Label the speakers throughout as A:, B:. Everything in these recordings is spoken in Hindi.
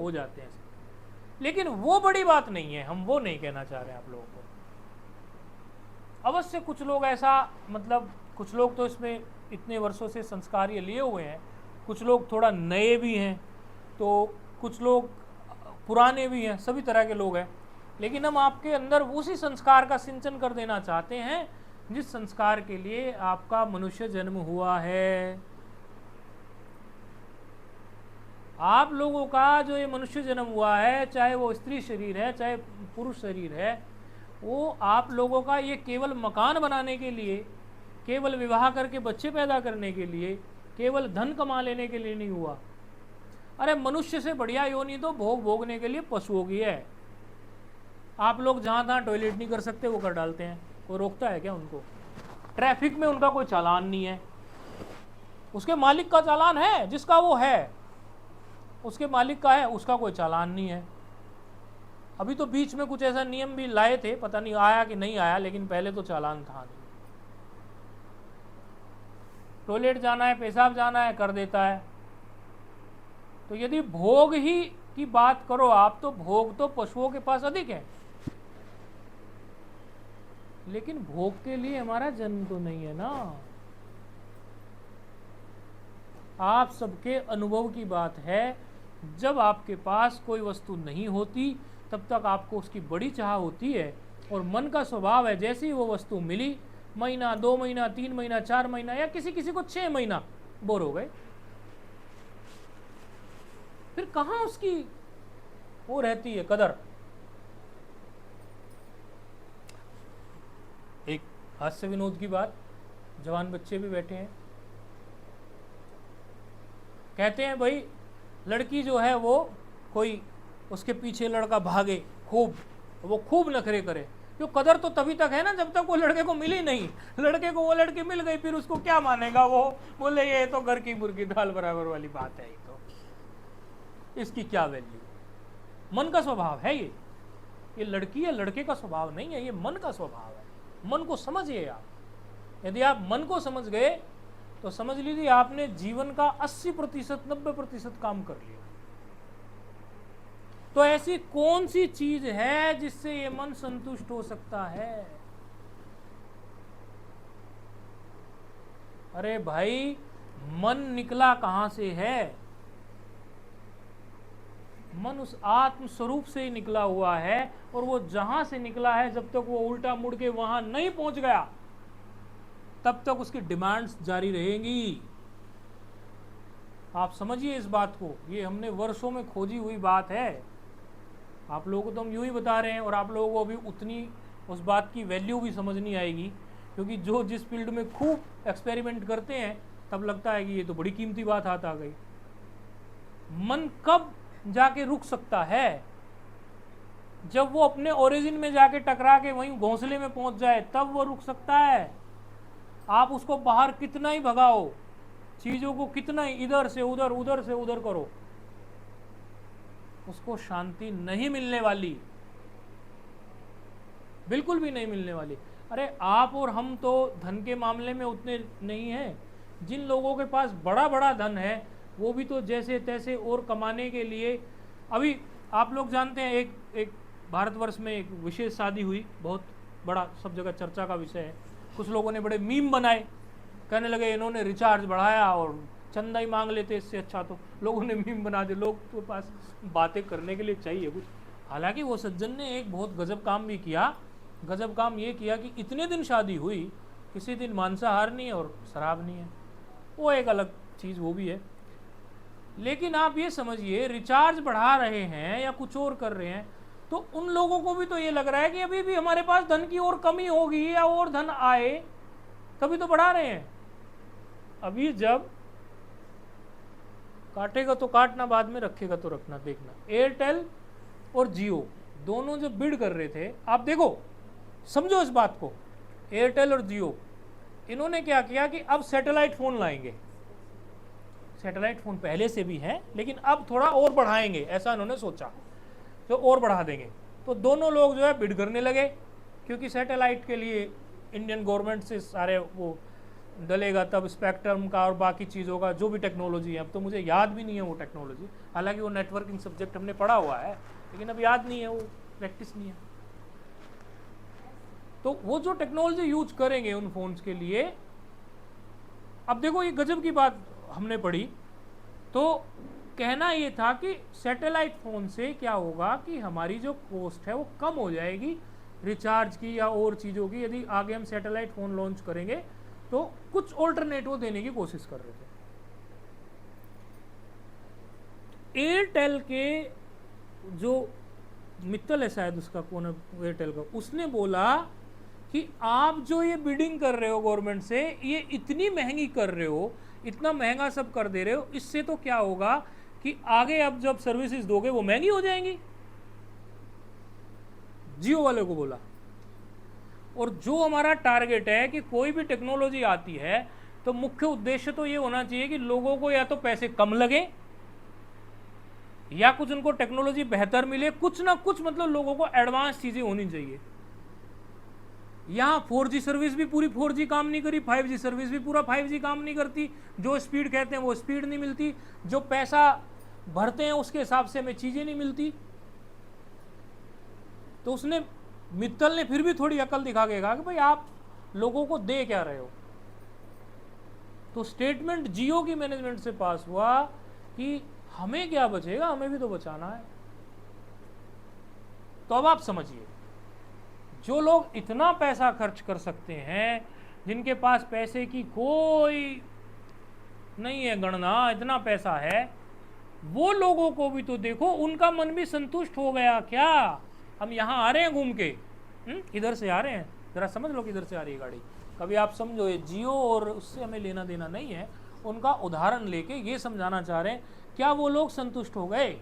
A: हो जाते हैं। लेकिन वो बड़ी बात नहीं है, हम वो नहीं कहना चाह रहे हैं आप लोगों को। अवश्य कुछ लोग ऐसा, मतलब कुछ लोग तो इसमें इतने वर्षों से संस्कार ये लिए हुए हैं, कुछ लोग थोड़ा नए भी हैं, तो कुछ लोग पुराने भी हैं, सभी तरह के लोग हैं। लेकिन हम आपके अंदर उसी संस्कार का सिंचन कर देना चाहते हैं जिस संस्कार के लिए आपका मनुष्य जन्म हुआ है। आप लोगों का जो ये मनुष्य जन्म हुआ है, चाहे वो स्त्री शरीर है चाहे पुरुष शरीर है, वो आप लोगों का ये केवल मकान बनाने के लिए, केवल विवाह करके बच्चे पैदा करने के लिए, केवल धन कमा लेने के लिए नहीं हुआ। अरे मनुष्य से बढ़िया योनि तो भोग भोगने के लिए पशुओं की है। आप लोग जहाँ तहाँ टॉयलेट नहीं कर सकते वो कर डालते हैं, कोई रोकता है क्या उनको? ट्रैफिक में उनका कोई चालान नहीं है, उसके मालिक का चालान है, जिसका वो है उसके मालिक का है, उसका कोई चालान नहीं है। अभी तो बीच में कुछ ऐसा नियम भी लाए थे, पता नहीं आया कि नहीं आया, लेकिन पहले तो चालान था नहीं। टॉयलेट जाना है, पेशाब जाना है, कर देता है। तो यदि भोग ही की बात करो आप, तो भोग तो पशुओं के पास अधिक है, लेकिन भोग के लिए हमारा जन्म तो नहीं है ना। आप सबके अनुभव की बात है, जब आपके पास कोई वस्तु नहीं होती तब तक आपको उसकी बड़ी चाह होती है, और मन का स्वभाव है जैसे ही वो वस्तु मिली, महीना 2 महीना 3 महीना 4 महीना या किसी किसी को 6 महीना बोर हो गए, फिर कहाँ उसकी वो रहती है कदर। एक हास्य विनोद की बात, जवान बच्चे भी बैठे हैं, कहते हैं भाई लड़की जो है वो कोई उसके पीछे लड़का भागे खूब, वो खूब नखरे करे, जो कदर तो तभी तक है ना जब तक वो लड़के को मिली नहीं। लड़के को वो लड़की मिल गई, फिर उसको क्या मानेगा वो, बोले ये तो घर की मुर्गी दाल बराबर वाली बात है, तो इसकी क्या वैल्यू। मन का स्वभाव है ये लड़की या लड़के का स्वभाव नहीं है, ये मन का स्वभाव है। मन को समझिए आप। यदि आप मन को समझ गए तो समझ लीजिए आपने जीवन का 80% 90% काम कर लिया। तो ऐसी कौन सी चीज है जिससे ये मन संतुष्ट हो सकता है? अरे भाई, मन निकला कहां से है? मन उस आत्म स्वरूप से ही निकला हुआ है, और वो जहां से निकला है जब तक वो उल्टा मुड़ के वहां नहीं पहुंच गया तब तक उसकी डिमांड्स जारी रहेंगी। आप समझिए इस बात को, ये हमने वर्षों में खोजी हुई बात है। आप लोगों को तो हम यूं ही बता रहे हैं, और आप लोगों को अभी उतनी उस बात की वैल्यू भी समझ नहीं आएगी, क्योंकि जो जिस फील्ड में खूब एक्सपेरिमेंट करते हैं तब लगता है कि ये तो बड़ी कीमती बात हाथ आ गई। मन कब जाके रुक सकता है? जब वो अपने ओरिजिन में जाके टकरा के वहीं घोंसले में पहुंच जाए, तब वो रुक सकता है। आप उसको बाहर कितना ही भगाओ, चीजों को कितना ही इधर से उधर उधर से उधर करो, उसको शांति नहीं मिलने वाली, बिल्कुल भी नहीं मिलने वाली। अरे आप और हम तो धन के मामले में उतने नहीं हैं। जिन लोगों के पास बड़ा बड़ा धन है वो भी तो जैसे तैसे और कमाने के लिए, अभी आप लोग जानते हैं एक भारतवर्ष में एक विशेष शादी हुई, बहुत बड़ा सब जगह चर्चा का विषय है। कुछ लोगों ने बड़े मीम बनाए, कहने लगे इन्होंने रिचार्ज बढ़ाया और चंदा ही मांग लेते, इससे अच्छा तो लोगों ने मीम बना दिया। लोग तो पास बातें करने के लिए चाहिए कुछ। हालांकि वो सज्जन ने एक बहुत गजब काम भी किया। गजब काम ये किया कि इतने दिन शादी हुई, किसी दिन मांसाहार नहीं है और शराब नहीं है, वो एक अलग चीज़ वो भी है। लेकिन आप ये समझिए, रिचार्ज बढ़ा रहे हैं या कुछ और कर रहे हैं, तो उन लोगों को भी तो ये लग रहा है कि अभी भी हमारे पास धन की और कमी होगी या और धन आए, तभी तो बढ़ा रहे हैं। अभी जब काटेगा तो काटना, बाद में रखेगा तो रखना। देखना, एयरटेल और जियो दोनों जब बिड कर रहे थे, आप देखो, समझो इस बात को, एयरटेल और जियो इन्होंने क्या किया कि अब सैटेलाइट फ़ोन लाएंगे। सैटेलाइट फ़ोन पहले से भी हैं, लेकिन अब थोड़ा और बढ़ाएंगे, ऐसा इन्होंने सोचा, तो और बढ़ा देंगे। तो दोनों लोग जो है बिड करने लगे, क्योंकि सैटेलाइट के लिए इंडियन गवर्नमेंट से सारे वो डलेगा तब स्पेक्ट्रम का और बाकी चीज़ों का जो भी टेक्नोलॉजी है, अब तो मुझे याद भी नहीं है वो टेक्नोलॉजी, हालांकि वो नेटवर्किंग सब्जेक्ट हमने पढ़ा हुआ है, लेकिन अब याद नहीं है, वो प्रैक्टिस नहीं है। तो वो जो टेक्नोलॉजी यूज करेंगे उन फोन्स के लिए, अब देखो ये गजब की बात हमने पढ़ी, तो कहना ये था कि सैटेलाइट फ़ोन से क्या होगा कि हमारी जो कॉस्ट है वो कम हो जाएगी रिचार्ज की या और चीज़ों की, यदि आगे हम सैटेलाइट फ़ोन लॉन्च करेंगे तो कुछ ऑल्टरनेटिव देने की कोशिश कर रहे थे। एयरटेल के जो मित्तल है शायद उसका, कौन है एयरटेल का, उसने बोला कि आप जो ये बिडिंग कर रहे हो गवर्नमेंट से, ये इतनी महंगी कर रहे हो, इतना महंगा सब कर दे रहे हो, इससे तो क्या होगा कि आगे अब जब सर्विसेज दोगे वो महंगी हो जाएंगी। जियो वाले को बोला। और जो हमारा टारगेट है कि कोई भी टेक्नोलॉजी आती है तो मुख्य उद्देश्य तो ये होना चाहिए कि लोगों को या तो पैसे कम लगे या कुछ उनको टेक्नोलॉजी बेहतर मिले, कुछ ना कुछ, मतलब लोगों को एडवांस चीजें होनी चाहिए। यहाँ 4G सर्विस भी पूरी 4G काम नहीं करी, 5G सर्विस भी पूरा 5G काम नहीं करती, जो स्पीड कहते हैं वो स्पीड नहीं मिलती, जो पैसा भरते हैं उसके हिसाब से हमें चीजें नहीं मिलती। तो उसने, मित्तल ने फिर भी थोड़ी अकल दिखा के कहा कि भाई आप लोगों को दे क्या रहे हो। तो स्टेटमेंट जियो की मैनेजमेंट से पास हुआ कि हमें क्या बचेगा, हमें भी तो बचाना है। तो अब आप समझिए, जो लोग इतना पैसा खर्च कर सकते हैं, जिनके पास पैसे की कोई नहीं है गणना, इतना पैसा है, वो लोगों को भी तो देखो, उनका मन भी संतुष्ट हो गया क्या। हम यहाँ आ रहे हैं घूम के, इधर से आ रहे हैं, जरा समझ लो किधर से आ रही है गाड़ी, कभी आप समझो ये जियो और उससे हमें लेना देना नहीं है, उनका उदाहरण लेके ये समझाना चाह रहे हैं, क्या वो लोग संतुष्ट हो गए।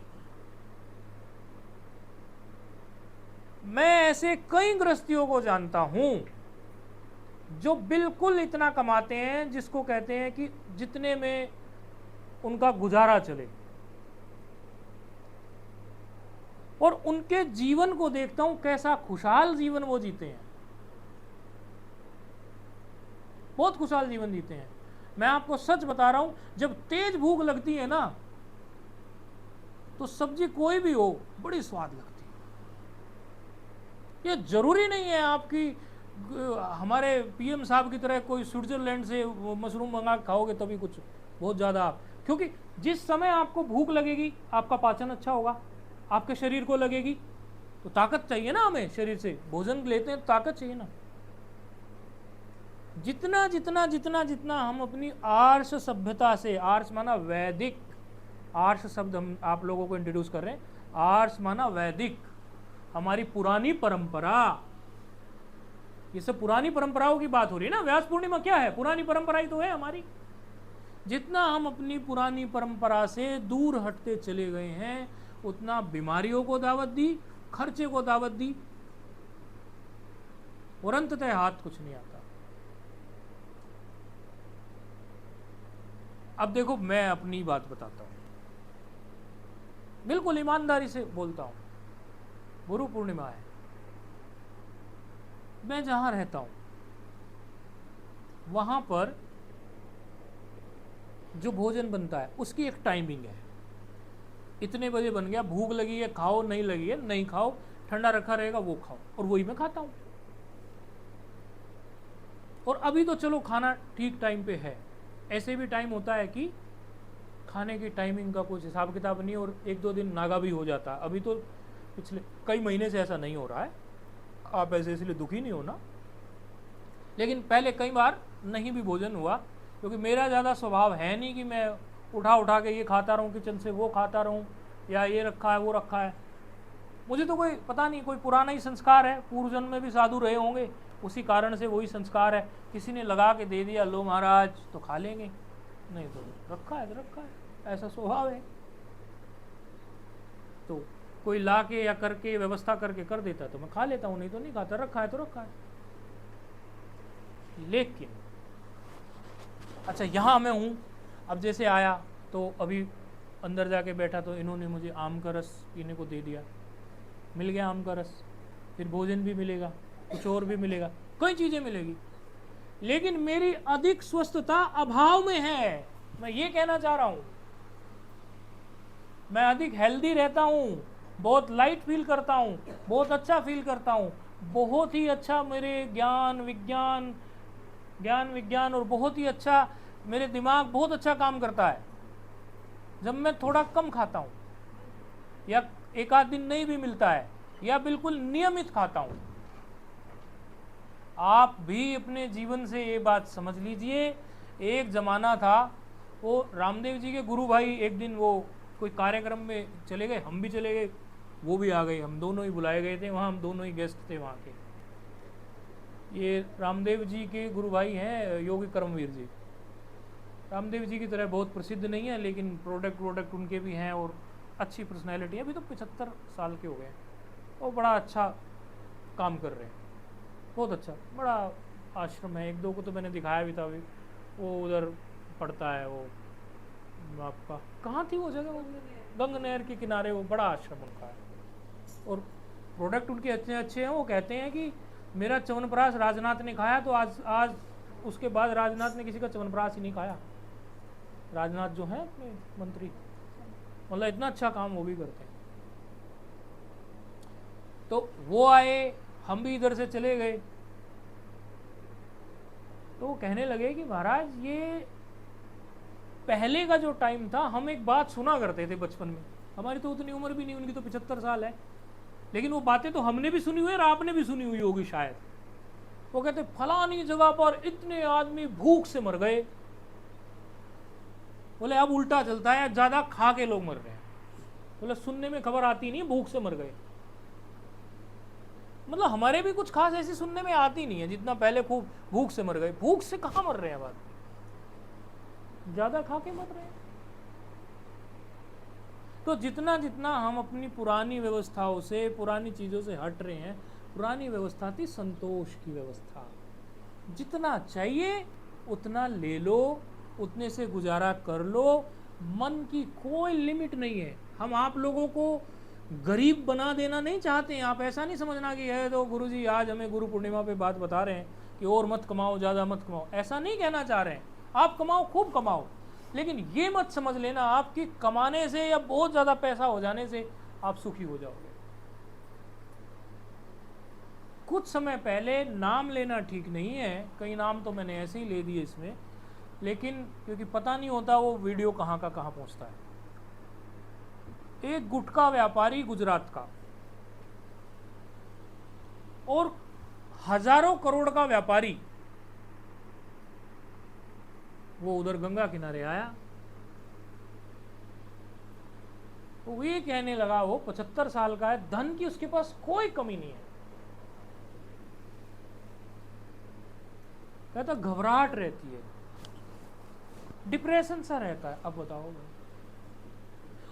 A: मैं ऐसे कई गृहस्थियों को जानता हूं जो बिल्कुल इतना कमाते हैं जिसको कहते हैं कि जितने में उनका गुजारा चले, और उनके जीवन को देखता हूं कैसा खुशहाल जीवन वो जीते हैं, बहुत खुशहाल जीवन जीते हैं। मैं आपको सच बता रहा हूं, जब तेज भूख लगती है ना तो सब्जी कोई भी हो बड़ी स्वाद लगती है। ये जरूरी नहीं है आपकी हमारे पीएम साहब की तरह कोई स्विट्जरलैंड से मशरूम मंगा खाओगे तभी कुछ बहुत ज़्यादा आप, क्योंकि जिस समय आपको भूख लगेगी आपका पाचन अच्छा होगा, आपके शरीर को लगेगी तो ताकत चाहिए ना, हमें शरीर से भोजन लेते हैं तो ताकत चाहिए ना। जितना जितना जितना जितना हम अपनी आर्ष सभ्यता से, आर्ष माना वैदिक, आर्ष शब्द हम आप लोगों को इंट्रोड्यूस कर रहे हैं, आर्ष माना वैदिक, हमारी पुरानी परंपरा, ये सब पुरानी परंपराओं की बात हो रही है ना। व्यास पूर्णिमा क्या है, पुरानी परंपरा ही तो है हमारी। जितना हम अपनी पुरानी परंपरा से दूर हटते चले गए हैं, उतना बीमारियों को दावत दी, खर्चे को दावत दी, और अंततः हाथ कुछ नहीं आता। अब देखो मैं अपनी बात बताता हूं, बिल्कुल ईमानदारी से बोलता हूं, गुरु पूर्णिमा है, मैं जहां रहता हूं वहां पर जो भोजन बनता है उसकी एक टाइमिंग है, इतने बजे बन गया, भूख लगी है खाओ, नहीं लगी है नहीं खाओ, ठंडा रखा रहेगा वो खाओ, और वही मैं खाता हूं। और अभी तो चलो खाना ठीक टाइम पे है, ऐसे भी टाइम होता है कि खाने की टाइमिंग का कुछ हिसाब किताब नहीं, और एक दो दिन नागा भी हो जाता है। अभी तो पिछले कई महीने से ऐसा नहीं हो रहा है, आप ऐसे इसलिए दुखी नहीं होना, लेकिन पहले कई बार नहीं भी भोजन हुआ, क्योंकि मेरा ज़्यादा स्वभाव है नहीं कि मैं उठा उठा के ये खाता रहूँ, किचन से वो खाता रहूँ, या ये रखा है वो रखा है। मुझे तो कोई पता नहीं, कोई पुराना ही संस्कार है, पूर्व जन्म में भी साधु रहे होंगे, उसी कारण से वही संस्कार है, किसी ने लगा के दे दिया, लो महाराज तो खा लेंगे, नहीं तो रखा है तो रखा है, ऐसा स्वभाव है। तो कोई ला के या करके व्यवस्था करके कर देता तो मैं खा लेता हूँ, नहीं तो नहीं खाता, रखा है तो रखा है। लेकिन अच्छा यहाँ मैं हूँ, अब जैसे आया तो अभी अंदर जाके बैठा तो इन्होंने मुझे आम का रस पीने को दे दिया, मिल गया आम का रस, फिर भोजन भी मिलेगा, कुछ और भी मिलेगा, कई चीज़ें मिलेगी। लेकिन मेरी अधिक स्वस्थता अभाव में है। मैं ये कहना चाह रहा हूं, मैं अधिक हेल्दी रहता हूं, बहुत लाइट फील करता हूं, बहुत अच्छा फील करता हूं, बहुत ही अच्छा मेरे ज्ञान विज्ञान और बहुत ही अच्छा मेरे दिमाग बहुत अच्छा काम करता है जब मैं थोड़ा कम खाता हूं, या एक आध दिन नहीं भी मिलता है, या बिल्कुल नियमित खाता हूं। आप भी अपने जीवन से ये बात समझ लीजिए। एक ज़माना था, वो रामदेव जी के गुरु भाई एक दिन वो कोई कार्यक्रम में चले गए, हम भी चले गए, वो भी आ गए, हम दोनों ही बुलाए गए थे वहाँ, हम दोनों ही गेस्ट थे वहाँ के। ये रामदेव जी के गुरु भाई हैं योगी कर्मवीर जी। रामदेव जी की तरह बहुत प्रसिद्ध नहीं है, लेकिन प्रोडक्ट उनके भी हैं और अच्छी पर्सनैलिटी है। अभी तो 75 साल के हो गए हैं, वो बड़ा अच्छा काम कर रहे हैं, बहुत अच्छा, बड़ा आश्रम है। एक दो को तो मैंने दिखाया भी था अभी, वो उधर पड़ता है, वो आपका कहाँ थी वो जगह, वो गंग नहर के किनारे, वो बड़ा आश्रम उनका है और प्रोडक्ट उनके अच्छे अच्छे हैं। वो कहते हैं कि मेरा च्यवनप्राश राजनाथ ने खाया तो आज उसके बाद राजनाथ ने किसी का च्यवनप्राश ही नहीं खाया। राजनाथ जो है अपने मंत्री, मतलब इतना अच्छा काम वो भी करते हैं। तो वो आए, हम भी इधर से चले गए, तो वो कहने लगे कि महाराज ये पहले का जो टाइम था, हम एक बात सुना करते थे बचपन में, हमारी तो उतनी उम्र भी नहीं, उनकी तो 75 साल है, लेकिन वो बातें तो हमने भी सुनी हुई और आपने भी सुनी हुई होगी शायद। वो कहते फलानी जगह पर इतने आदमी भूख से मर गए। बोले अब उल्टा चलता है, ज्यादा खा के लोग मर रहे हैं। बोले सुनने में खबर आती नहीं, भूख से मर गए। मतलब हमारे भी कुछ खास ऐसी सुनने में आती नहीं है, जितना पहले खूब भूख से मर गए। भूख से कहाँ मर रहे हैं, बात ज्यादा खा के मर रहे हैं। तो जितना जितना हम अपनी पुरानी व्यवस्थाओं से, पुरानी चीजों से हट रहे हैं, पुरानी व्यवस्था थी संतोष की व्यवस्था, जितना चाहिए उतना ले लो, उतने से गुजारा कर लो, मन की कोई लिमिट नहीं है। हम आप लोगों को गरीब बना देना नहीं चाहते हैं। आप ऐसा नहीं समझना कि है तो गुरुजी आज हमें गुरु पूर्णिमा पे बात बता रहे हैं कि और मत कमाओ, ज़्यादा मत कमाओ, ऐसा नहीं कहना चाह रहे हैं। आप कमाओ, खूब कमाओ, लेकिन ये मत समझ लेना आपकी कमाने से या बहुत ज़्यादा पैसा हो जाने से आप सुखी हो जाओगे। कुछ समय पहले नाम लेना ठीक नहीं है, कई नाम तो मैंने ऐसे ही ले दिए इसमें, लेकिन क्योंकि पता नहीं होता वो वीडियो कहाँ का कहाँ पहुँचता है। एक गुटखा व्यापारी गुजरात का और हजारों करोड़ का व्यापारी, वो उधर गंगा किनारे आया, तो वो ये कहने लगा, वो 75 साल का है, धन की उसके पास कोई कमी नहीं है। कहता घबराहट रहती है, डिप्रेशन सा रहता है। अब बताओ भाई।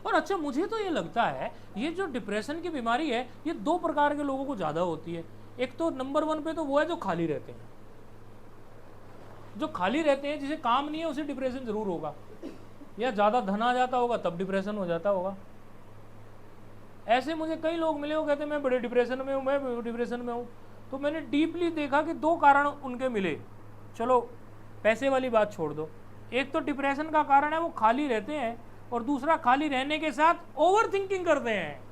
A: और अच्छा मुझे तो ये लगता है ये जो डिप्रेशन की बीमारी है, ये दो प्रकार के लोगों को ज़्यादा होती है। एक तो नंबर 1 पे तो वो है जो खाली रहते हैं, जो खाली रहते हैं, जिसे काम नहीं है, उसे डिप्रेशन जरूर होगा, या ज़्यादा धन आ जाता होगा तब डिप्रेशन हो जाता होगा। ऐसे मुझे कई लोग मिले, वो कहते हैं मैं बड़े डिप्रेशन में हूँ, मैं डिप्रेशन में हूँ। तो मैंने डीपली देखा कि दो कारण उनके मिले। चलो पैसे वाली बात छोड़ दो, एक तो डिप्रेशन का कारण है वो खाली रहते हैं, और दूसरा खाली रहने के साथ ओवर थिंकिंग करते हैं।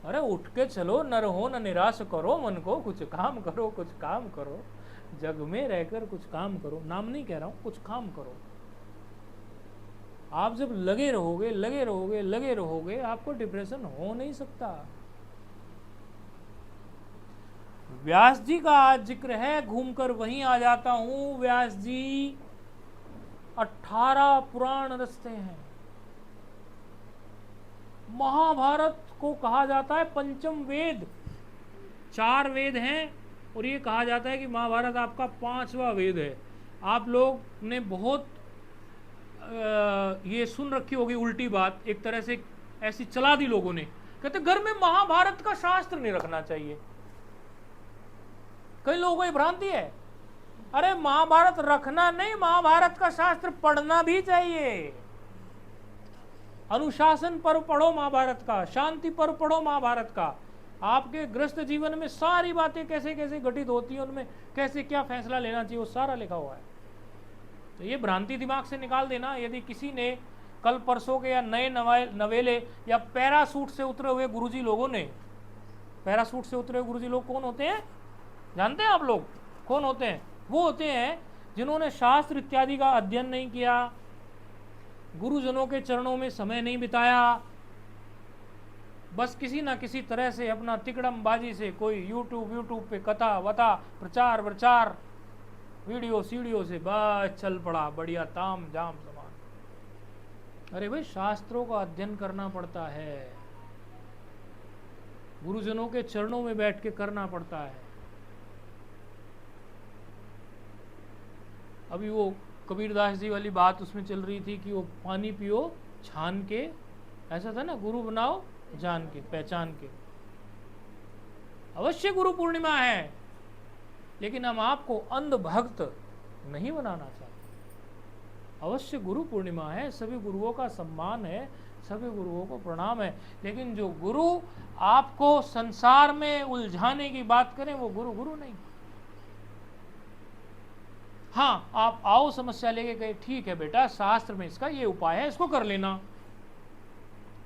A: अरे उठ के चलो, न रहो न निराश करो मन को, कुछ काम करो, कुछ काम करो, जग में रहकर कुछ काम करो। नाम नहीं कह रहा हूं, कुछ काम करो। आप जब लगे रहोगे लगे रहोगे लगे रहोगे, आपको डिप्रेशन हो नहीं सकता। व्यास जी का आज जिक्र है, घूमकर वहीं आ जाता हूं। व्यास जी 18 पुराण रचते हैं। महाभारत को कहा जाता है पंचम वेद, 4 वेद हैं, और ये कहा जाता है कि महाभारत आपका 5वां वेद है। आप लोग ने बहुत ये सुन रखी होगी उल्टी बात, एक तरह से ऐसी चला दी लोगों ने, कहते घर में महाभारत का शास्त्र नहीं रखना चाहिए। कई लोगों को ये भ्रांति है। अरे महाभारत रखना नहीं, महाभारत का शास्त्र पढ़ना भी चाहिए। अनुशासन पर्व पढ़ो महाभारत का, शांति पर्व पढ़ो महाभारत का, आपके गृहस्थ जीवन में सारी बातें कैसे कैसे घटित होती हैं, उनमें कैसे क्या फैसला लेना चाहिए, वो सारा लिखा हुआ है। तो ये भ्रांति दिमाग से निकाल देना। यदि किसी ने कल परसों के या नए नवेले या पैरासूट से उतरे हुए गुरुजी लोगों ने, पैरासूट से उतरे हुए गुरुजी लोग कौन होते हैं जानते हैं आप लोग? कौन होते हैं? वो होते हैं जिन्होंने शास्त्र इत्यादि का अध्ययन नहीं किया, गुरुजनों के चरणों में समय नहीं बिताया, बस किसी ना किसी तरह से अपना तिकड़मबाजी से कोई यूट्यूब पे कथा वथा प्रचार प्रचार वीडियो सीडियो से बस चल पड़ा, बढ़िया ताम जाम समान। अरे भाई, शास्त्रों का अध्ययन करना पड़ता है, गुरुजनों के चरणों में बैठ के करना पड़ता है। अभी वो कबीरदास जी वाली बात उसमें चल रही थी कि वो पानी पियो छान के, ऐसा था ना, गुरु बनाओ जान के पहचान के। अवश्य गुरु पूर्णिमा है, लेकिन हम आपको अंध भक्त नहीं बनाना चाहते। अवश्य गुरु पूर्णिमा है, सभी गुरुओं का सम्मान है, सभी गुरुओं को प्रणाम है, लेकिन जो गुरु आपको संसार में उलझाने की बात करें वो गुरु गुरु नहीं। हाँ, आप आओ समस्या लेके कहे ठीक है बेटा, शास्त्र में इसका ये उपाय है, इसको कर लेना,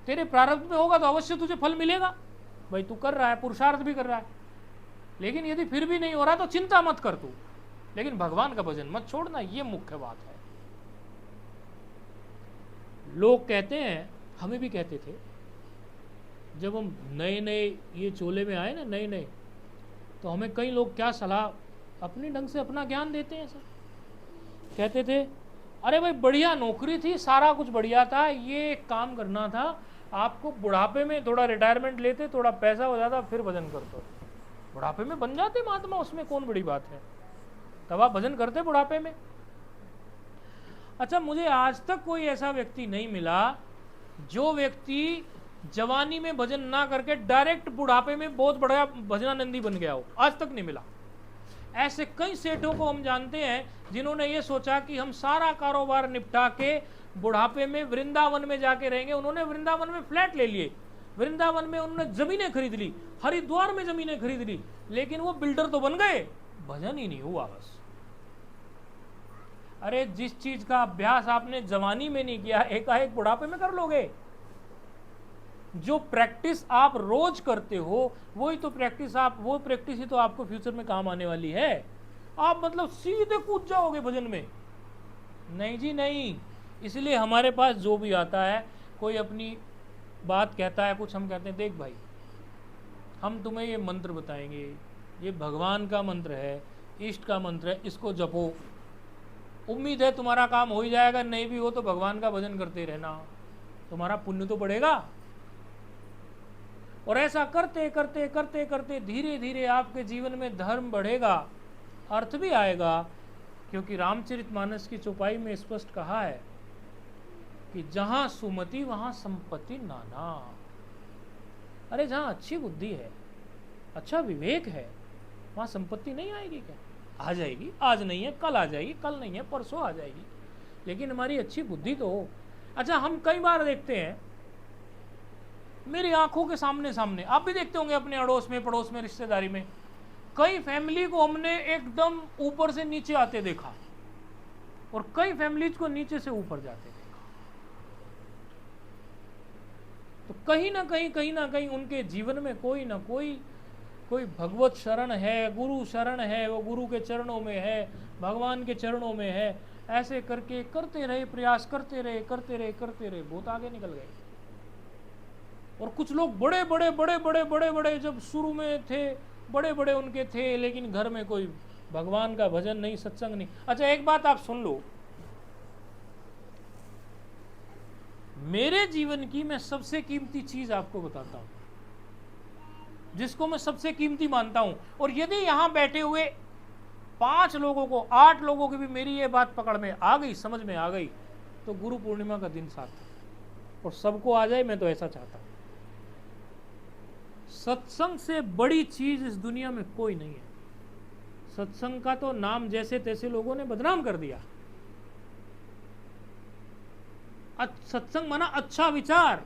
A: तेरे प्रारब्ध में होगा तो अवश्य तुझे फल मिलेगा। भाई तू कर रहा है, पुरुषार्थ भी कर रहा है, लेकिन यदि फिर भी नहीं हो रहा तो चिंता मत कर तू, लेकिन भगवान का भजन मत छोड़ना, ये मुख्य बात है। लोग कहते हैं, हमें भी कहते थे जब हम नए नए ये चोले में आए ना, नए नए, तो हमें कई लोग क्या सलाह अपने ढंग से अपना ज्ञान देते हैं सर। कहते थे अरे भाई बढ़िया नौकरी थी, सारा कुछ बढ़िया था, ये एक काम करना था आपको, बुढ़ापे में थोड़ा रिटायरमेंट लेते, थोड़ा पैसा हो जाता, फिर भजन करते, बुढ़ापे में बन जाते महात्मा, उसमें कौन बड़ी बात है, तब आप भजन करते बुढ़ापे में। अच्छा, मुझे आज तक कोई ऐसा व्यक्ति नहीं मिला जो व्यक्ति जवानी में भजन ना करके डायरेक्ट बुढ़ापे में बहुत बड़ा भजनानंदी बन गया हो, आज तक नहीं मिला। ऐसे कई सेठों को हम जानते हैं जिन्होंने ये सोचा कि हम सारा कारोबार निपटा के बुढ़ापे में वृंदावन में जाके रहेंगे। उन्होंने वृंदावन में फ्लैट ले लिए, वृंदावन में उन्होंने जमीनें खरीद ली, हरिद्वार में जमीनें खरीद ली, लेकिन वो बिल्डर तो बन गए, भजन ही नहीं हुआ बस। अरे जिस चीज का अभ्यास आपने जवानी में नहीं किया, एकाएक बुढ़ापे में कर लोगे। जो प्रैक्टिस आप रोज करते हो वही तो प्रैक्टिस, आप वो प्रैक्टिस ही तो आपको फ्यूचर में काम आने वाली है। आप मतलब सीधे कूद जाओगे भजन में, नहीं जी नहीं। इसलिए हमारे पास जो भी आता है, कोई अपनी बात कहता है कुछ, हम कहते हैं देख भाई हम तुम्हें ये मंत्र बताएंगे, ये भगवान का मंत्र है, इष्ट का मंत्र है, इसको जपो, उम्मीद है तुम्हारा काम हो ही जाएगा, नहीं भी हो तो भगवान का भजन करते रहना, तुम्हारा पुण्य तो बढ़ेगा। और ऐसा करते करते करते करते धीरे धीरे आपके जीवन में धर्म बढ़ेगा, अर्थ भी आएगा, क्योंकि रामचरितमानस की चौपाई में स्पष्ट कहा है कि जहां सुमति वहां संपत्ति नाना। अरे जहां अच्छी बुद्धि है, अच्छा विवेक है, वहां संपत्ति नहीं आएगी क्या? आ जाएगी, आज नहीं है कल आ जाएगी, कल नहीं है परसों आ जाएगी, लेकिन हमारी अच्छी बुद्धि तो हो। अच्छा, हम कई बार देखते हैं मेरी आंखों के सामने सामने, आप भी देखते होंगे अपने अड़ोस में पड़ोस में रिश्तेदारी में, कई फैमिली को हमने एकदम ऊपर से नीचे आते देखा और कई फैमिलीज को नीचे से ऊपर जाते देखा। तो कहीं ना कहीं उनके जीवन में कोई ना कोई भगवत शरण है, गुरु शरण है, वो गुरु के चरणों में है, भगवान के चरणों में है। ऐसे करके करते रहे, प्रयास करते रहे, बहुत आगे निकल गए। और कुछ लोग बड़े बड़े जब शुरू में थे, बड़े बड़े उनके थे, लेकिन घर में कोई भगवान का भजन नहीं, सत्संग नहीं। अच्छा, एक बात आप सुन लो, मेरे जीवन की मैं सबसे कीमती चीज आपको बताता हूं, जिसको मैं सबसे कीमती मानता हूं, और यदि यहां बैठे हुए 5 लोगों को, 8 लोगों की भी मेरी ये बात पकड़ में आ गई, समझ में आ गई, तो गुरु पूर्णिमा का दिन सार्थक। और सबको आ जाए, मैं तो ऐसा चाहता हूं। सत्संग से बड़ी चीज इस दुनिया में कोई नहीं है। सत्संग का तो नाम जैसे तैसे लोगों ने बदनाम कर दिया। सत्संग माना अच्छा विचार,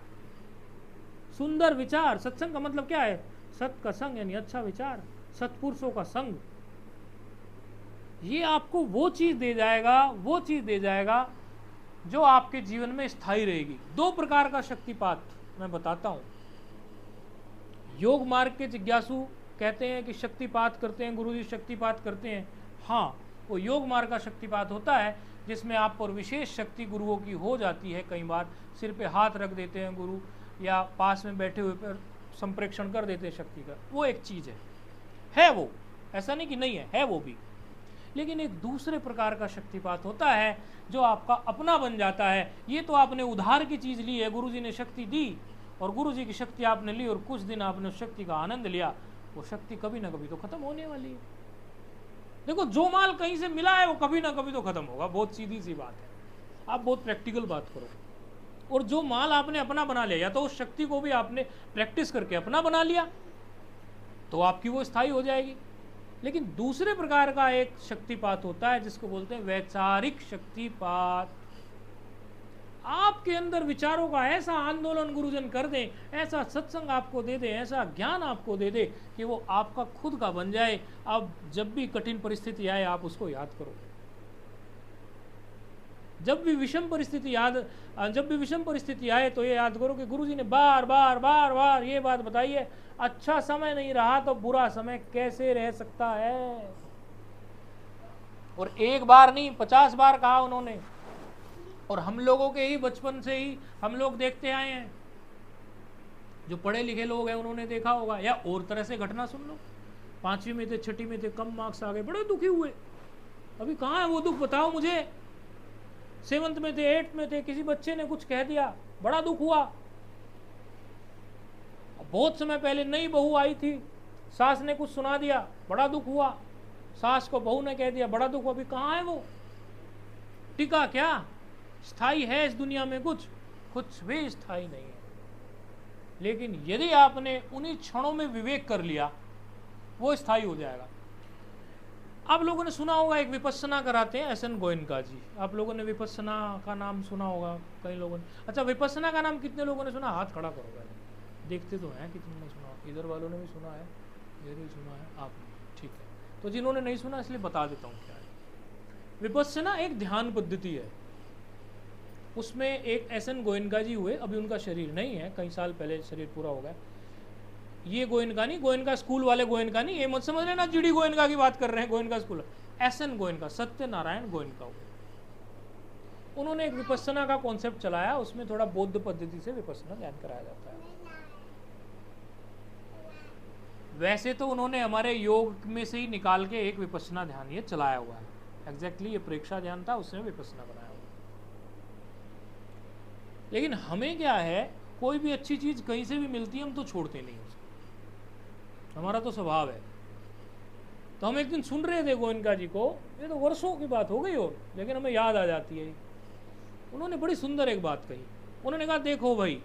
A: सुंदर विचार। सत्संग का मतलब क्या है? सत का संग यानी अच्छा विचार, सत्पुरुषों का संग, ये आपको वो चीज दे जाएगा जो आपके जीवन में स्थायी रहेगी। दो प्रकार का शक्तिपात मैं बताता हूं। योग मार्ग के जिज्ञासु कहते हैं कि शक्तिपात करते हैं गुरुजी, शक्तिपात करते हैं। हाँ, वो योग मार्ग का शक्तिपात होता है जिसमें आप पर विशेष शक्ति गुरुओं की हो जाती है। कई बार सिर पे हाथ रख देते हैं गुरु, या पास में बैठे हुए पर संप्रेक्षण कर देते हैं शक्ति का, वो एक चीज है वो, ऐसा नहीं कि नहीं है वो भी। लेकिन एक दूसरे प्रकार का शक्तिपात होता है जो आपका अपना बन जाता है। ये तो आपने उधार की चीज ली है, गुरुजी ने शक्ति दी और गुरुजी की शक्ति आपने ली और कुछ दिन आपने उस शक्ति का आनंद लिया, वो शक्ति कभी ना कभी तो खत्म होने वाली है। देखो, जो माल कहीं से मिला है वो कभी ना कभी तो खत्म होगा, बहुत सीधी सी बात है। आप बहुत प्रैक्टिकल बात करो। और जो माल आपने अपना बना लिया, या तो उस शक्ति को भी आपने प्रैक्टिस करके अपना बना लिया तो आपकी वो स्थायी हो जाएगी। लेकिन दूसरे प्रकार का एक शक्तिपात होता है जिसको बोलते हैं वैचारिक शक्तिपात। आपके अंदर विचारों का ऐसा आंदोलन गुरुजन कर दें, ऐसा सत्संग आपको दे दे, ऐसा ज्ञान आपको दे दे कि वो आपका खुद का बन जाए। अब जब भी कठिन परिस्थिति आए आप उसको याद करो। जब भी विषम परिस्थिति आए तो ये याद करो कि गुरुजी ने बार बार ये बात बताई है, अच्छा समय नहीं रहा तो बुरा समय कैसे रह सकता है। और एक बार नहीं 50 बार कहा उन्होंने। और हम लोगों के ही बचपन से ही हम लोग देखते आए हैं, जो पढ़े लिखे लोग हैं उन्होंने देखा होगा। या और तरह से घटना सुन लो, 5वीं में थे, 6ठी में थे, कम मार्क्स आ गए, बड़े दुखी हुए। अभी कहाँ है वो दुख, बताओ मुझे। 7th में थे, 8th में थे, किसी बच्चे ने कुछ कह दिया, बड़ा दुख हुआ। बहुत समय पहले नई बहू आई थी, सास ने कुछ सुना दिया, बड़ा दुख हुआ। सास को बहू ने कह दिया, बड़ा दुख हुआ। अभी कहाँ है वो, टिका क्या? स्थायी है इस दुनिया में कुछ भी स्थायी नहीं है। लेकिन यदि आपने उन्हीं क्षणों में विवेक कर लिया, वो स्थायी हो जाएगा। आप लोगों ने सुना होगा, एक विपस्सना कराते हैं SN गोयनका जी। आप लोगों ने विपस्सना का नाम सुना होगा, कई लोगों ने। अच्छा, विपस्सना का नाम कितने लोगों ने सुना? हाथ खड़ा करो पहले, देखते तो हैं कितने ने सुना। इधर वालों ने भी सुना है, इधर भी सुना है, आप ठीक है। तो जिन्होंने नहीं सुना इसलिए बता देता हूँ क्या है। विपस्सना एक ध्यान पद्धति है। उसमें एक SN गोयनका जी हुए, अभी उनका शरीर नहीं है, कई साल पहले शरीर पूरा हो गया। ये गोयनका नहीं, गोयनका स्कूल वाले गोयनका नहीं, ये मत समझ लेना GD गोयनका की बात कर रहे हैं, गोयनका स्कूल। SN गोयनका, सत्यनारायण गोयनका हुए। उन्होंने एक विपस्सना का कॉन्सेप्ट चलाया, उसमें थोड़ा बौद्ध पद्धति से विपस्सना ध्यान कराया जाता है। वैसे तो उन्होंने हमारे योग में से ही निकाल के एक विपस्सना ध्यान ये चलाया हुआ है। एग्जैक्टली ये प्रेक्षा ध्यान था, उसने विपस्सना बनाया हुआ। लेकिन हमें क्या है, कोई भी अच्छी चीज कहीं से भी मिलती है हम तो छोड़ते नहीं उसको, हमारा तो स्वभाव है। तो हम एक दिन सुन रहे थे गोयनका जी को, ये तो वर्षों की बात हो गई और, लेकिन हमें याद आ जाती है। उन्होंने बड़ी सुंदर एक बात कही। उन्होंने कहा, देखो भाई,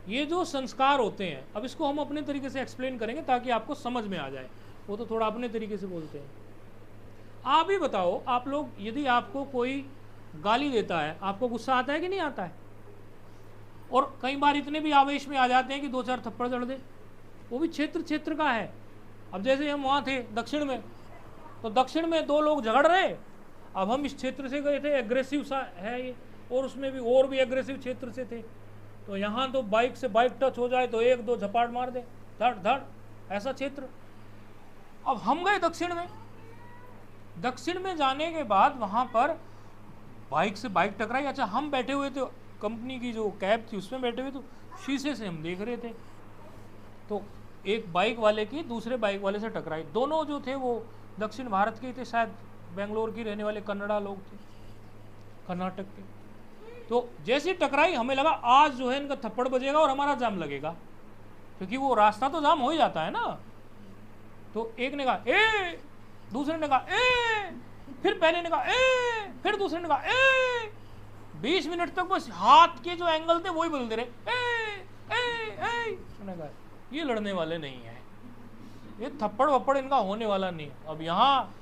A: ये जो संस्कार होते हैं, अब इसको हम अपने तरीके से एक्सप्लेन करेंगे ताकि आपको समझ में आ जाए। वो तो थोड़ा अपने तरीके से बोलते हैं। आप ही बताओ, आप लोग, यदि आपको कोई गाली देता है, आपको गुस्सा आता है कि नहीं आता है? और कई बार इतने भी आवेश में आ जाते हैं कि 2-4 थप्पड़ जड़ दे। वो भी क्षेत्र का है। अब जैसे हम वहाँ थे दक्षिण में, तो दक्षिण में 2 लोग झगड़ रहे। अब हम इस क्षेत्र से गए थे, एग्रेसिव सा है ये, और उसमें भी और भी एग्रेसिव क्षेत्र से थे। तो यहाँ तो बाइक से बाइक टच हो जाए तो 1-2 झपाट मार दे, धड़ धड़, ऐसा क्षेत्र। अब हम गए दक्षिण में। दक्षिण में जाने के बाद वहाँ पर बाइक से बाइक टकराई। अच्छा, हम बैठे हुए थे, कंपनी की जो कैब थी उसमें बैठे हुए, तो शीशे से हम देख रहे थे। तो एक बाइक वाले की दूसरे बाइक वाले से टकराई। दोनों जो थे वो दक्षिण भारत के थे, शायद बेंगलोर की रहने वाले कन्नड़ा लोग थे, कर्नाटक के। तो जैसे टकराई, हमें लगा आज जो है इनका थप्पड़ बजेगा और हमारा जाम लगेगा, क्योंकि वो रास्ता तो जाम हो ही जाता है ना। तो एक ने कहा ए, दूसरे ने कहा ए, फिर पहले ने कहा ए, फिर दूसरे ने कहा ए। 20 मिनट तक बस हाथ के जो एंगल थे वही बदलते रहे, ए ए ए। मैंने कहा ये लड़ने वाले नहीं है, ये थप्पड़ वप्पड़ इनका होने वाला नहीं। अब यहाँ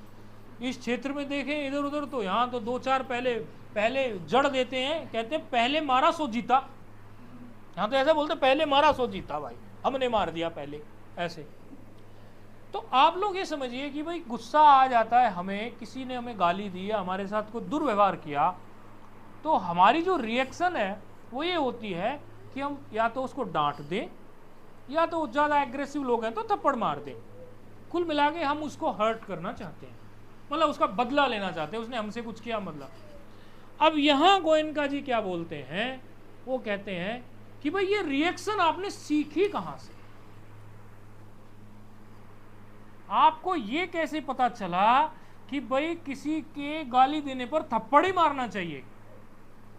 A: इस क्षेत्र में देखें इधर उधर, तो यहाँ तो 2-4 पहले जड़ देते हैं, कहते हैं पहले मारा सो जीता। यहाँ तो ऐसा बोलते पहले मारा सो जीता, भाई हमने मार दिया पहले। ऐसे। तो आप लोग ये समझिए कि भाई गुस्सा आ जाता है हमें, किसी ने हमें गाली दी है, हमारे साथ कोई दुर्व्यवहार किया, तो हमारी जो रिएक्शन है वो ये होती है कि हम या तो उसको डांट दें, या तो ज़्यादा एग्रेसिव लोग हैं तो थप्पड़ मार दें। कुल मिला के हम उसको हर्ट करना चाहते हैं, मतलब उसका बदला लेना चाहते हैं, उसने हमसे कुछ किया मतलब। अब यहाँ गोयनका जी क्या बोलते हैं, वो कहते हैं कि भाई ये रिएक्शन आपने सीखी कहाँ से, आपको ये कैसे पता चला कि भाई किसी के गाली देने पर थप्पड़ ही मारना चाहिए।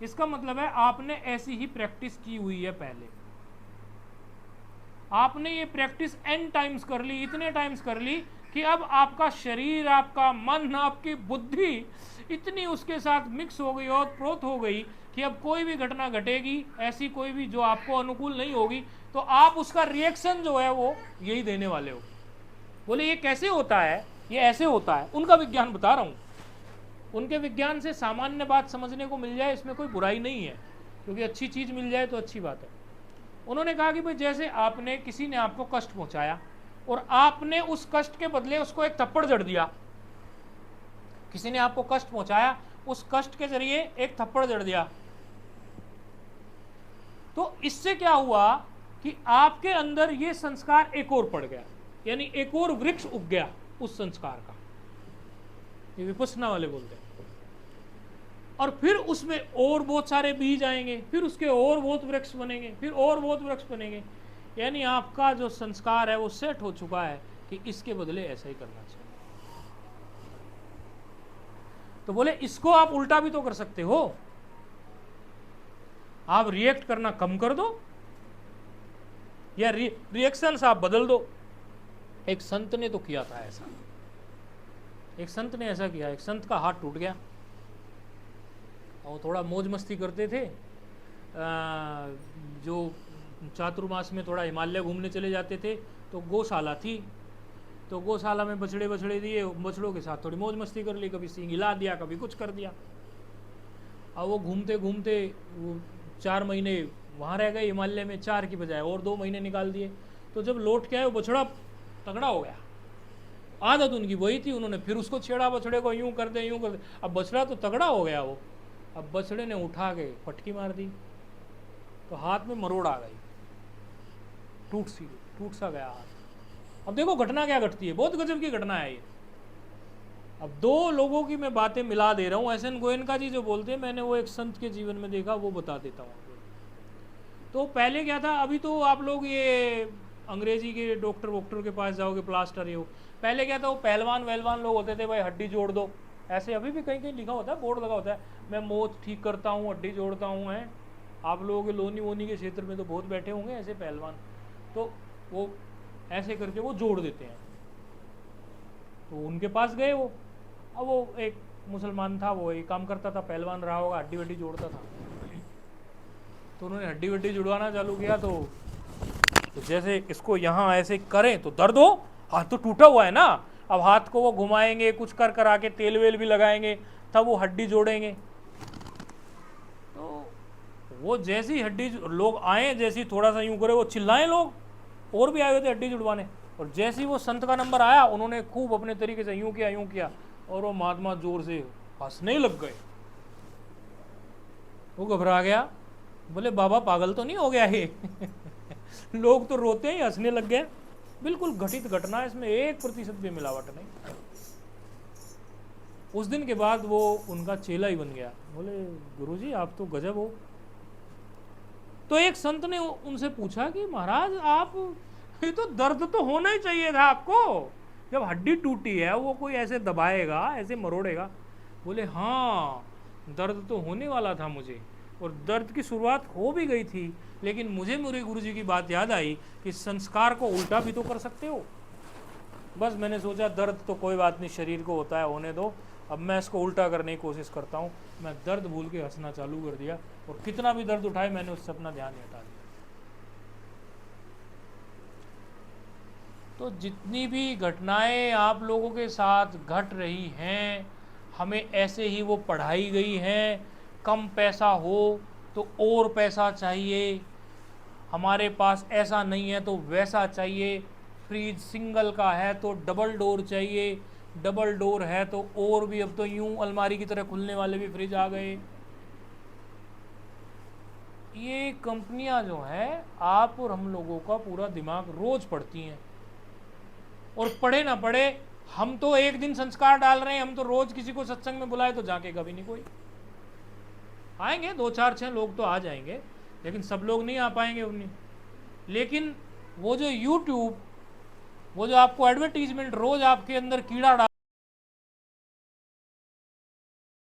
A: इसका मतलब है आपने ऐसी ही प्रैक्टिस की हुई है पहले, आपने ये प्रैक्टिस n टाइम्स कर ली, इतने टाइम्स कर ली कि अब आपका शरीर, आपका मन, आपकी बुद्धि इतनी उसके साथ मिक्स हो गई और प्रोत हो गई कि अब कोई भी घटना घटेगी ऐसी, कोई भी जो आपको अनुकूल नहीं होगी, तो आप उसका रिएक्शन जो है वो यही देने वाले हो। बोले ये कैसे होता है, ये ऐसे होता है, उनका विज्ञान बता रहा हूँ। उनके विज्ञान से सामान्य बात समझने को मिल जाए, इसमें कोई बुराई नहीं है, क्योंकि अच्छी चीज़ मिल जाए तो अच्छी बात है। उन्होंने कहा कि भाई जैसे आपने, किसी ने आपको कष्ट पहुंचाया और आपने उस कष्ट के बदले उसको एक थप्पड़ जड़ दिया, किसी ने आपको कष्ट पहुंचाया, उस कष्ट के जरिए एक थप्पड़ जड़ दिया, तो इससे क्या हुआ कि आपके अंदर ये संस्कार एक और पड़ गया, यानी एक और वृक्ष उग गया उस संस्कार का, ये विपश्यना वाले बोलते हैं। और फिर उसमें और बहुत सारे बीज आएंगे, फिर उसके और बहुत वृक्ष बनेंगे, फिर और बहुत वृक्ष बनेंगे, यानी आपका जो संस्कार है वो सेट हो चुका है कि इसके बदले ऐसा ही करना चाहिए। तो बोले इसको आप उल्टा भी तो कर सकते हो, आप रिएक्ट करना कम कर दो या रिएक्शंस आप बदल दो। एक संत ने तो किया था ऐसा, एक संत ने ऐसा किया, एक संत का हाथ टूट गया और थोड़ा मौज मस्ती करते थे, जो चातुर्मास में थोड़ा हिमालय घूमने चले जाते थे, तो गौशाला थी, तो गौशाला में बछड़े बछड़े दिए, बछड़ों के साथ थोड़ी मौज मस्ती कर ली, कभी सींग हिला दिया, कभी कुछ कर दिया। अब वो घूमते घूमते वो 4 महीने वहाँ रह गए हिमालय में, 4 की बजाय और 2 महीने निकाल दिए। तो जब लौट के आए वो बछड़ा तगड़ा हो गया, आदत उनकी वही थी, उन्होंने फिर उसको छेड़ा, बछड़े को यूं कर दे यूं कर दे। अब बछड़ा तो तगड़ा हो गया वो, अब बछड़े ने उठा के पटकी मार दी, तो हाथ में मरोड़ आ गई, टूट सा गया हाथ। अब देखो घटना क्या घटती है, बहुत गजब की घटना है ये। अब 2 लोगों की मैं बातें मिला दे रहा हूँ। एस.एन. गोयनका जी जो बोलते हैं, मैंने वो एक संत के जीवन में देखा, वो बता देता हूँ। तो पहले क्या था, अभी तो आप लोग ये अंग्रेजी के डॉक्टर वॉक्टर के पास जाओगे, प्लास्टर ये हो, पहले क्या था, वो पहलवान वहलवान लोग होते थे, भाई हड्डी जोड़ दो, ऐसे अभी भी कहीं कहीं लिखा होता है, बोर्ड लगा होता है, मैं मौत ठीक करता हूँ, हड्डी जोड़ता हूँ। है आप लोगों के लोनी वोनी के क्षेत्र में तो बहुत बैठे होंगे ऐसे पहलवान, तो वो ऐसे करके वो जोड़ देते हैं। तो उनके पास गए वो, अब वो एक मुसलमान था, वो एक काम करता था, पहलवान रहा होगा, हड्डी वड्डी जोड़ता था। तो उन्होंने हड्डी वड्डी जुड़वाना चालू किया, तो जैसे इसको यहाँ ऐसे करें तो दर्द हो, हाथ तो टूटा हुआ है ना, अब हाथ को वो घुमाएंगे, कुछ कर कर आके तेल वेल भी लगाएंगे, तब वो हड्डी जोड़ेंगे। तो वो जैसी हड्डी, लोग आए जैसी थोड़ा सा यूं करे, वो चिल्लाएं लोग, और भी आए हुए थे हड्डी जुड़वाने, और जैसे ही वो संत का नंबर आया, उन्होंने खूब अपने तरीके से यूं किया, और वो महात्मा जोर से हंसने लग गए। वो घबरा गया, बोले बाबा पागल तो नहीं हो गया ये लोग तो रोते ही हंसने लग गए। बिल्कुल घटित घटना, इसमें 1% भी मिलावट नहीं। उस दिन के बाद वो उनका चेला ही बन गया। बोले गुरुजी आप तो गजब हो। तो एक संत ने उनसे पूछा कि महाराज आप, ये तो दर्द तो होना ही चाहिए था आपको, जब हड्डी टूटी है वो कोई ऐसे दबाएगा, ऐसे मरोड़ेगा। बोले हाँ दर्द तो होने वाला था मुझे, और दर्द की शुरुआत हो भी गई थी, लेकिन मुझे मेरे गुरुजी की बात याद आई कि संस्कार को उल्टा भी तो कर सकते हो। बस मैंने सोचा दर्द तो कोई बात नहीं, शरीर को होता है, होने दो, अब मैं इसको उल्टा करने की कोशिश करता हूँ। मैं दर्द भूल के हंसना चालू कर दिया, और कितना भी दर्द उठाए मैंने उससे अपना ध्यान नहीं हटा दिया। तो जितनी भी घटनाएं आप लोगों के साथ घट रही हैं, हमें ऐसे ही वो पढ़ाई गई हैं। कम पैसा हो तो और पैसा चाहिए, हमारे पास ऐसा नहीं है तो वैसा चाहिए, फ्रिज सिंगल का है तो डबल डोर चाहिए, डबल डोर है तो और भी, अब तो यूं अलमारी की तरह खुलने वाले भी फ्रिज आ गए। ये कंपनियां जो हैं आप और हम लोगों का पूरा दिमाग रोज पढ़ती हैं, और पढ़े ना पढ़े हम तो एक दिन संस्कार डाल रहे हैं, हम तो रोज किसी को सत्संग में बुलाए तो जाके कभी नहीं कोई। आएंगे 2 4 6 लोग तो आ जाएंगे, लेकिन सब लोग नहीं आ पाएंगे उन्हें। लेकिन वो जो यूट्यूब, वो जो आपको एडवर्टीजमेंट रोज आपके अंदर कीड़ा डाल